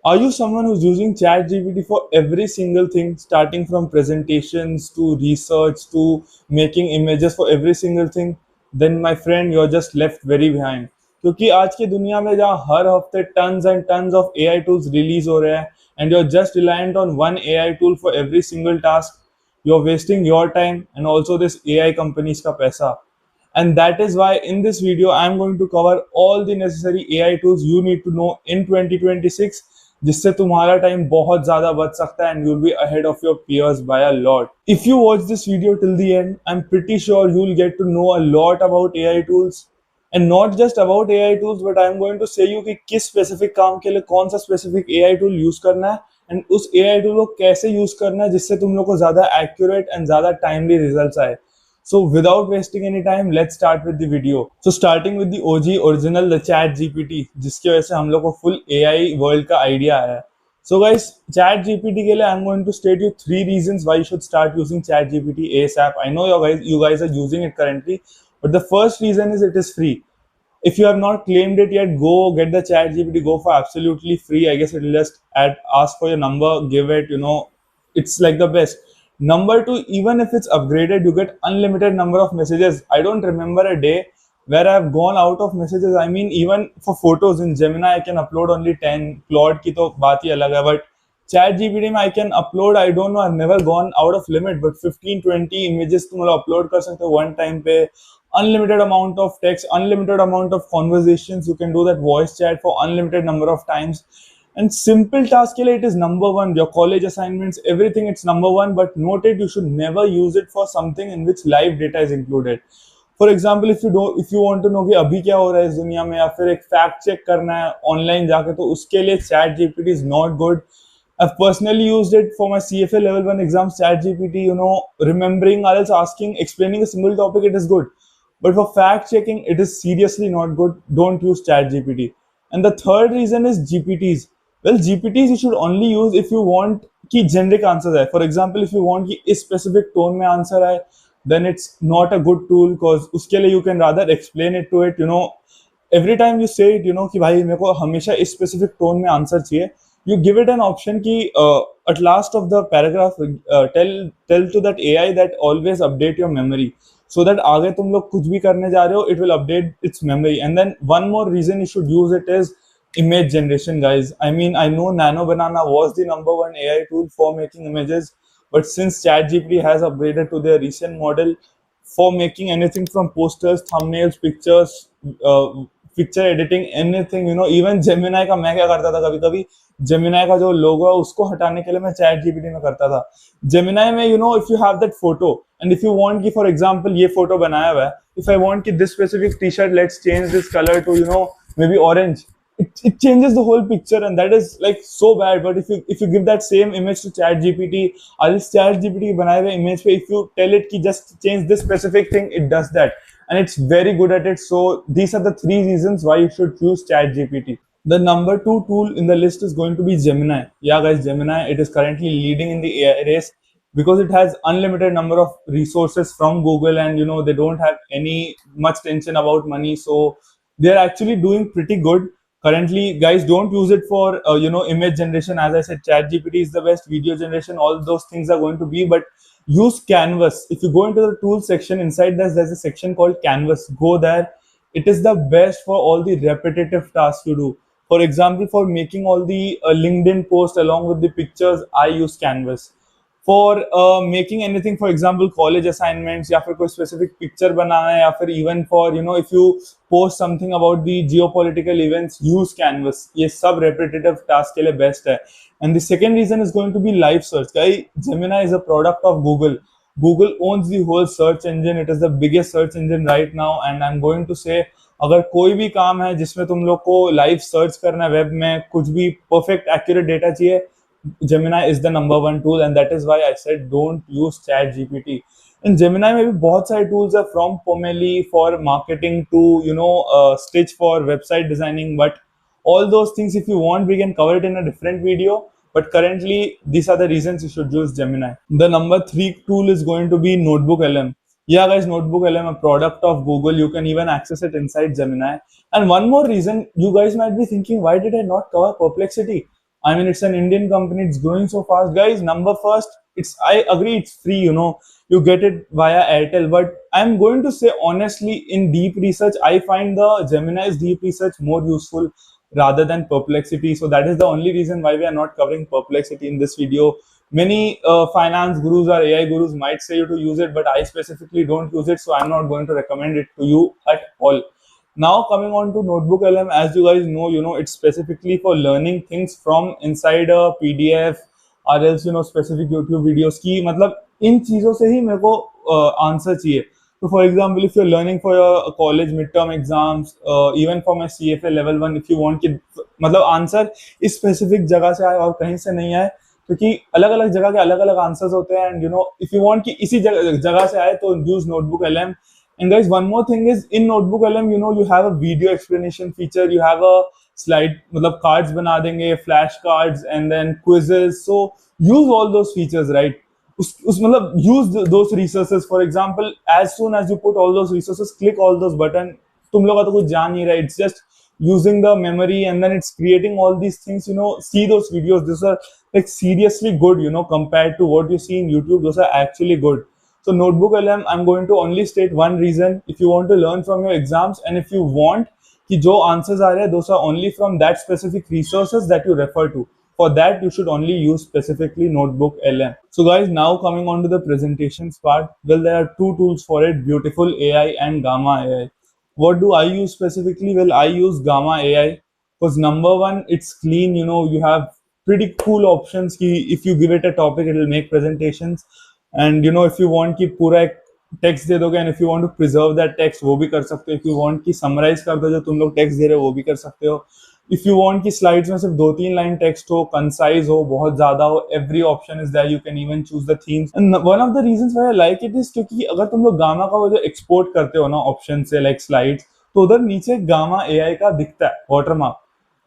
Are you someone who's using ChatGPT for every single thing, starting from presentations to research to making images for every single thing? Then, my friend, you're just left very behind. क्योंकि आज की दुनिया में जहाँ हर हफ्ते tons and tons of AI tools release हो रहे हैं and you're just reliant on one AI tool for every single task, you're wasting your time and also this AI companies का पैसा. And that is why in this video I'm going to cover all the necessary AI tools you need to know in 2026, जिससे तुम्हारा time बहुत ज्यादा बच सकता है and you'll be ahead of your peers by a lot. If you watch this video till the end, I'm pretty sure you'll get to know a lot about AI tools, and not just about AI tools, but I'm going to say you कि किस specific काम के लिए कौन सा specific AI tool use करना है and उस AI टूल को कैसे यूज करना है जिससे तुम लोग को ज्यादा एक्यूरेट एंड ज्यादा टाइमली रिजल्ट्स आए. So without wasting any time, let's start with the video. So starting with the OG original, the Chat GPT, जिसकी वजह से हम लोग को full AI world का idea आया है. So guys, Chat GPT के लिए I'm going to state you three reasons why you should start using Chat GPT ASAP. I know you guys are using it currently, but the first reason is it is free. If you have not claimed it yet, go get the Chat GPT. Go for absolutely free. I guess it will just ask for your number, give it. It's like the best. Number two, even if it's upgraded, you get unlimited number of messages. I don't remember a day where I've gone out of messages. I mean, even for photos in Gemini, I can upload only 10. Claude की तो बात ही अलग है, but Chat GPT में I can upload. I don't know. I've never gone out of limit, but 15-20 images तुम लोग upload कर सकते हो one time पे. Unlimited amount of text, unlimited amount of conversations. You can do that voice chat for unlimited number of times. And simple task ke liye it is number one. Your college assignments, everything, it's number one. But note it, you should never use it for something in which live data is included. For example if you want to know कि अभी क्या हो रहा है इस दुनिया में या फिर एक फैक्ट चेक करना है ऑनलाइन जाके, तो उसके लिए chat GPT is not good. I've personally used it for my CFA level 1 exams. Chat GPT, remembering or else asking, explaining a single topic, it is good. But for fact checking, it is seriously not good. Don't use Chat GPT. And the third reason is GPTs. Well, GPTs you should only use if you want कि generic answers है. For example, if you want कि इस specific tone में answer आए, then it's not a good tool because उसके लिए you can rather explain it to it. Every time you say it, कि भाई मेरे को हमेशा इस specific tone में answer चाहिए, you give it an option कि at last of the paragraph tell to that AI that always update your memory so that आगे तुम लोग कुछ भी करने जा रहे हो, it will update its memory. And then one more reason you should use it is image generation, guys. I mean, I know Nano Banana was the number one AI tool for making images, but since ChatGPT has upgraded to their recent model for making anything from posters, thumbnails, pictures, picture editing, anything, even Gemini का मैं क्या करता था, कभी कभी Gemini का जो लोगो है उसको हटाने के लिए मैं चैट जीपीटी में करता था. जेमिनाई में if you have that photo and if you want कि फॉर एग्जांपल ये फोटो बनाया हुआ है, इफ आई वांट कि this specific T shirt let's change this colour to maybe orange, it changes the whole picture, and that is like so bad. But if you give that same image to chat gpt, or else chat gpt बनाए हुए image पे if you tell it कि just change this specific thing, it does that, and it's very good at it. So these are the three reasons why you should use chat gpt. The number two tool in the list is going to be Gemini. Yeah guys, Gemini, it is currently leading in the AI race because it has unlimited number of resources from Google, and they don't have any much tension about money, so they're actually doing pretty good currently. Guys, don't use it for image generation. As I said, chat gpt is the best. Video generation, all those things are going to be, but use canvas. If you go into the tools section, inside there's a section called canvas. Go there. It is the best for all the repetitive tasks you do. For example, for making all the LinkedIn posts along with the pictures, I use canvas. For making anything, for example college assignments, या फिर कोई specific picture बनाना है, या फिर even for if you post something about the geopolitical events, use canvas. ये सब repetitive task के लिए best है. And the second reason is going to be live search. Guys, Gemini is a product of Google. Google owns the whole search engine. It is the biggest search engine right now, and I'm going to say अगर कोई भी काम है जिसमें तुम लोग को live search करना है वेब में, कुछ भी परफेक्ट एक्यूरेट डेटा चाहिए, Gemini is the number one tool, and that is why I said don't use Chat GPT. In Gemini में भी बहुत सारे tools are from Pomeli for marketing to Stitch for website designing, but all those things if you want we can cover it in a different video. But currently these are the reasons you should use Gemini. The number three tool is going to be Notebook LM. Yeah guys, Notebook LM, a product of Google. You can even access it inside Gemini. And one more reason, you guys might be thinking, why did I not cover Perplexity? I mean, it's an Indian company. It's growing so fast, guys. Number first, it's I agree it's free. You get it via Airtel. But I'm going to say honestly, in deep research, I find the Gemini's deep research more useful rather than Perplexity. So that is the only reason why we are not covering Perplexity in this video. Many finance gurus or AI gurus might say you to use it, but I specifically don't use it, so I'm not going to recommend it to you at all. Now coming on to Notebook LM, as you guys know, it's specifically for learning things from inside a PDF or else specific YouTube videos की मतलब इन चीजों से ही मेरे को answer चाहिए. So for example, if you're learning for your college midterm exams, even for my CFA level 1, if you want कि मतलब answer इस स्पेसिफिक जगह से आए और कहीं से नहीं आए, क्योंकि अलग अलग जगह के अलग अलग आंसर्स होते हैं. एंड इफ यू वांट कि इसी जगह से आए तो use notebook LM. And guys, one more thing is in Notebook LM, you have a video explanation feature. You have a slide, मतलब cards बना देंगे, flash cards, and then quizzes. So use all those features, right? उस मतलब use those resources. For example, as soon as you put all those resources, click all those button. तुम लोग का तो कुछ जान नहीं रहा. It's just using the memory, and then it's creating all these things. See those videos. Those are like seriously good. Compared to what you see in YouTube, those are actually good. So Notebook LM, I'm going to only state one reason. If you want to learn from your exams, and if you want कि जो answers are those are only from that specific resources that you refer to. For that, you should only use specifically Notebook LM. So guys, now coming on to the presentations part. Well, there are two tools for it, Beautiful AI and Gamma AI. What do I use specifically? Well, I use Gamma AI because number one, it's clean. You have pretty cool options. If you give it a topic, it will make presentations. And if you want कि पूरा एक text दे दोगे, and if you want to preserve that text, वो भी कर सकते हो. इफ यू वांट कि समराइज कर दो जो तुम लोग टेक्स्ट दे रहे हो, वो भी कर सकते हो. इफ यू वांट कि स्लाइड्स में सिर्फ 2-3 लाइन टेक्स्ट हो, कंसाइज हो, बहुत ज्यादा हो, every option is there. You can even choose the themes. And one of the reasons why I like it is क्योंकि अगर तुम लोग गामा का वो जो एक्सपोर्ट करते हो ना ऑप्शन से लाइक स्लाइड्स, तो उधर नीचे गामा एआई का दिखता है watermark.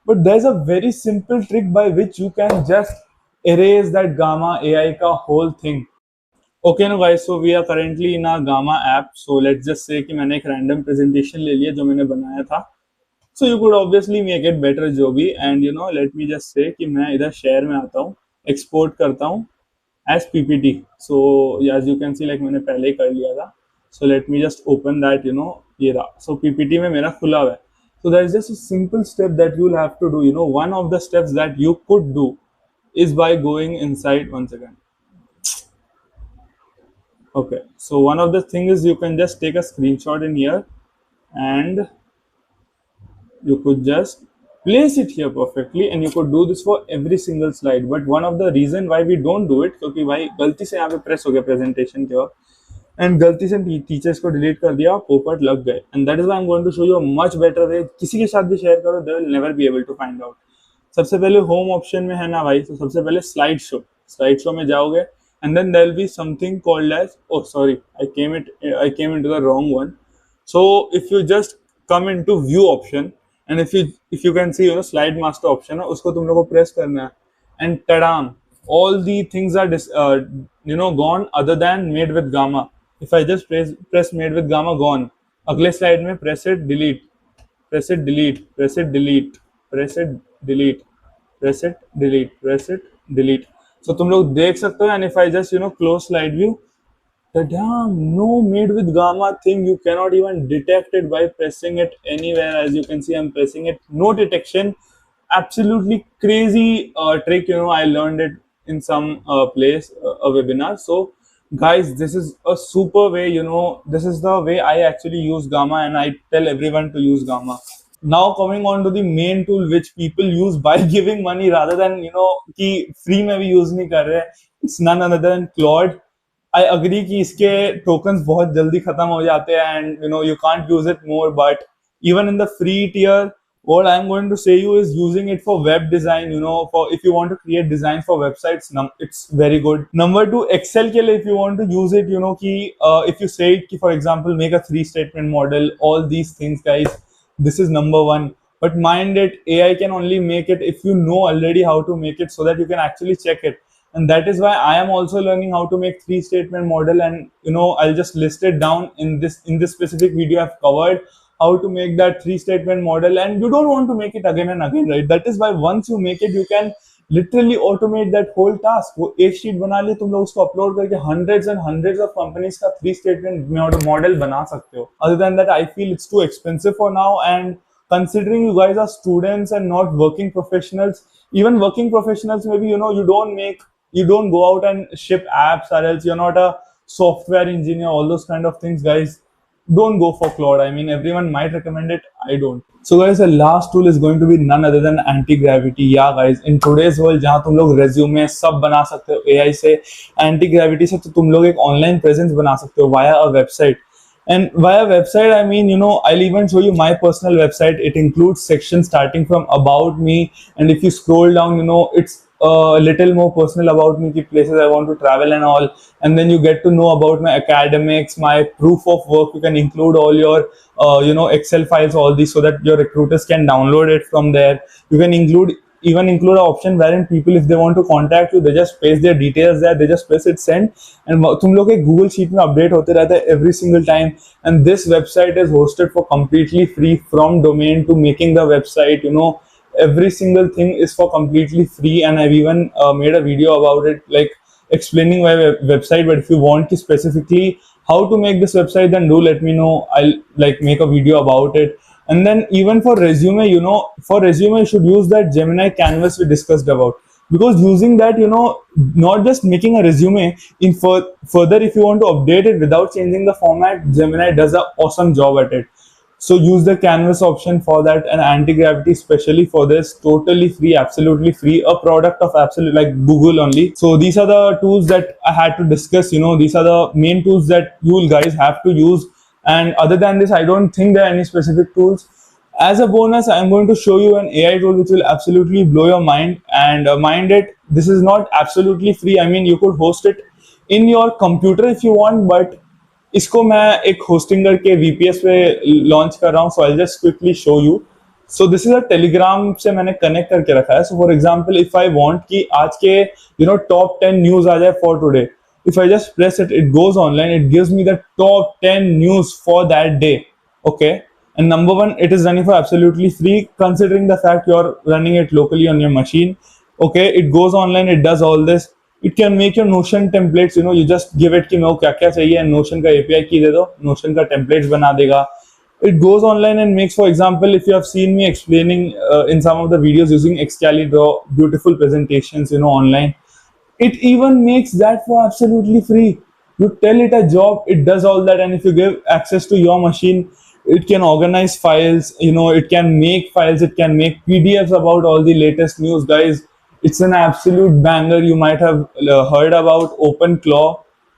But there is a very simple trick by which you can just erase that Gamma AI का whole thing. Okay, no guys, so we are currently in our Gamma app. So let's just say कि मैंने एक random presentation ले लिया जो मैंने बनाया था. So you could obviously make it better जो भी. And let me just say कि मैं इधर share में आता हूँ, export करता हूँ as PPT. So as you can see, like मैंने पहले ही कर लिया था. So let me just open that, ये रहा. So PPT में मेरा खुला हुआ है. So there is just a simple step that you'll have to do. One of the steps that you could do is by going inside. One second. Okay, so one of the things is you can just take a screenshot in here, and you could just place it here perfectly, and you could do this for every single slide. But one of the reason why we don't do it, क्योंकि भाई गलती से यहाँ पे press हो गया presentation के वक्त, and गलती से टीचर्स को डिलीट कर दिया, पोपट लग गए. And that is why I'm going to show you a much better way. किसी के साथ भी शेयर करो, they will never be able to find out. सबसे पहले होम ऑप्शन में है ना भाई, तो सबसे पहले स्लाइड शो में जाओगे, and then there will be something called as, oh sorry, I came into the wrong one. So if you just come into view option, and if you can see slide master option है, उसको तुम लोग को press करना है, and tadam, all the things are gone other than made with Gamma. If I just press made with Gamma, gone. अगले slide में press it delete, press it delete, press it delete, press it delete, press it delete, press it delete. So तुम लोग देख सकते हो. And if I just close slide view, the damn no made with Gamma thing, you cannot even detect it by pressing it anywhere. As you can see, I'm pressing it, no detection. Absolutely crazy trick. I learned it in some place, a webinar. So guys, this is a super way. This is the way I actually use Gamma, and I tell everyone to use Gamma. Now coming on to the main tool which people use by giving money rather than कि free में भी use नहीं कर रहे हैं. It's none other than Claude. I agree कि इसके tokens बहुत जल्दी खत्म हो जाते हैं, and you can't use it more. But even in the free tier, what I'm going to say you is using it for web design. For if you want to create design for websites, it's very good. Number two, Excel के लिए if you want to use it, कि if you say it, कि for example make a 3-statement model, all these things, guys. This is number one. But mind it, AI can only make it if you know already how to make it, so that you can actually check it. And that is why I am also learning how to make 3-statement model, and I'll just list it down in this specific video. I've covered how to make that 3-statement model, and you don't want to make it again and again, right? That is why once you make it, you can literally automate that whole task. वो एक sheet बना ली, तुम लोग उसको upload करके hundreds and hundreds of companies का 3 statement model बना सकते हो। Other than that I feel it's too expensive for now, and considering you guys are students and not working professionals, even working professionals, maybe you don't go out and ship apps, or else you're not a software engineer, all those kind of things, guys. Don't go for Claude. I mean, everyone might recommend it, I don't. So guys, the last tool is going to be none other than anti-gravity. Yeah guys, in today's world जहाँ तुम लोग resume सब बना सकते हो AI से, anti-gravity से तो तुम लोग एक online presence बना सकते हो via a website. And via website, I mean, I'll even show you my personal website. It includes sections starting from about me. And if you scroll down, it's a little more personal about me, the places I want to travel and all. And then you get to know about my academics, my proof of work. You can include all your, Excel files, all these, so that your recruiters can download it from there. You can include an option wherein people, if they want to contact you, they just paste their details there, they just press it send, and तुम लोग एक Google Sheet में update होते रहता है every single time. And this website is hosted for completely free, from domain to making the website. Every single thing is for completely free, and I've even made a video about it, like explaining my website. But if you want to specifically how to make this website, then do let me know. I'll like make a video about it. And then even for resume, for resume you should use that Gemini canvas we discussed about, because using that, not just making a resume, in further, if you want to update it without changing the format, Gemini does an awesome job at it. So use the canvas option for that, and anti-gravity especially for this, totally free, absolutely free, a product of absolute like Google only. So these are the tools that I had to discuss. These are the main tools that you guys have to use. And other than this, I don't think there are any specific tools. As a bonus, I'm going to show you an AI tool which will absolutely blow your mind. And mind it, this is not absolutely free. I mean, you could host it in your computer if you want, but इसको मैं एक hosting करके VPS पे launch कर रहा हूँ. So I just quickly show you. So this is a Telegram से मैंने कनेक्ट करके रखा है. So for example, if I want कि आज के टॉप 10 न्यूज आ जाए for today, if I just press it, it goes online, it gives me the top 10 news for that day. Okay. And number one, it is running for absolutely free, considering the fact you're running it locally on your machine. Okay. It goes online, it does all this. It can make your Notion templates. You just give it कि मेरे को क्या क्या चाहिए, and Notion का API की दे दो, Notion का templates बना देगा. It goes online and makes, for example, if you have seen me explaining in some of the videos using Excalibur, beautiful presentations, online. It even makes that for absolutely free. You tell it a job, it does all that. And if you give access to your machine, it can organize files, it can make files, it can make PDFs about all the latest news, guys. It's an absolute banger. You might have heard about OpenClaw.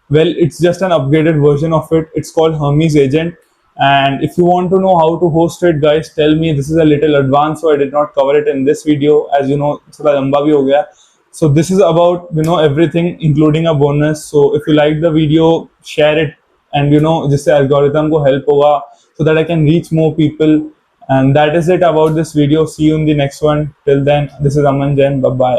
Well, it's just an upgraded version of it. It's called Hermes Agent. And if you want to know how to host it, guys, tell me. This is a little advanced, so I did not cover it in this video. As you know, थोड़ा लंबा भी हो गया. So this is about everything, including a bonus. So if you like the video, share it, and जिससे algorithm को help होगा, so that I can reach more people. And that is it about this video. See you in the next one. Till then, this is Aman Jain. Bye bye.